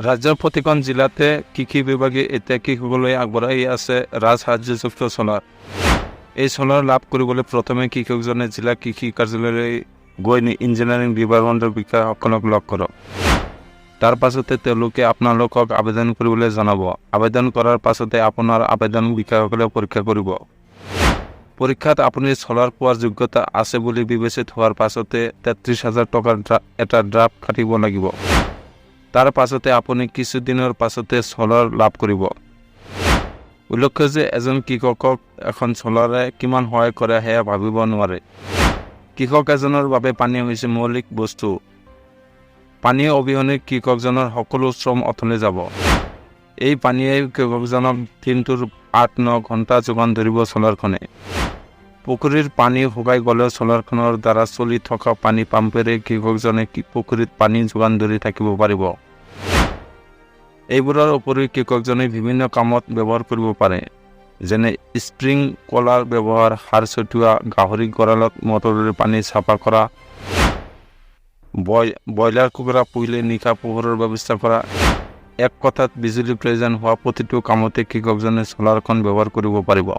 ৰাজ্যৰ প্ৰতিখন জিলাতে কৃষি বিভাগে এতিয়া কৃষকলৈ আগবঢ়াই আছে ৰাজসাহায্যযুক্ত চ'লাৰ। এই চ'লাৰ লাভ কৰিবলৈ প্ৰথমে কৃষকজনে জিলা কৃষি কাৰ্যালয়লৈ গৈ ইঞ্জিনিয়াৰিং বিভাগৰ বিষয়াসকলক লগ কৰক। তাৰ পাছতে তেওঁলোকে আপোনালোকক আবেদন কৰিবলৈ জনাব। আবেদন কৰাৰ পাছতে আপোনাৰ আবেদন বিষয়াসকলে পৰীক্ষা কৰিব। পৰীক্ষাত আপুনি চ'লাৰ পোৱাৰ যোগ্যতা আছে বুলি বিবেচিত হোৱাৰ পাছতে ৩৩,০০০ টকাৰ এটা ড্ৰাফ্ট কাটিব লাগিব। তাৰ পাছতে আপুনি কিছুদিনৰ পাছতে চ'লাৰ লাভ কৰিব। উল্লেখ্য যে এজন কৃষকক এখন চ'লাৰে কিমান সহায় কৰে সেয়া ভাবিব নোৱাৰে। কৃষক এজনৰ বাবে পানী হৈছে মৌলিক বস্তু। পানী অবিহনে কৃষকজনৰ সকলো শ্ৰম অথলে যাব। এই পানীয়ে কৃষকজনক দিনটোৰ ৮-৯ ঘণ্টা যোগান ধৰিব চ'লাৰখনে। পুখুৰীৰ পানী শুকাই গ'লেও চ'লাৰখনৰ দ্বাৰা চলি থকা পানী পাম্পেৰে কৃষকজনে পুখুৰীত পানী যোগান ধৰি থাকিব পাৰিব। এইবোৰৰ উপৰিও কৃষকজনে বিভিন্ন কামত ব্যৱহাৰ কৰিব পাৰে, যেনে স্প্ৰিংকলাৰ ব্যৱহাৰ, সাৰ ছটিওৱা, গাহৰি গঁৰালত মটৰেৰে পানী চাফা কৰা, ব্ৰইলাৰ কুকুৰা পুহিলে নিশা পোহৰৰ ব্যৱস্থা কৰা। এক কথাত বিজুলীৰ প্ৰয়োজন হোৱা প্ৰতিটো কামতে কৃষকজনে চ'লাৰখন ব্যৱহাৰ কৰিব পাৰিব।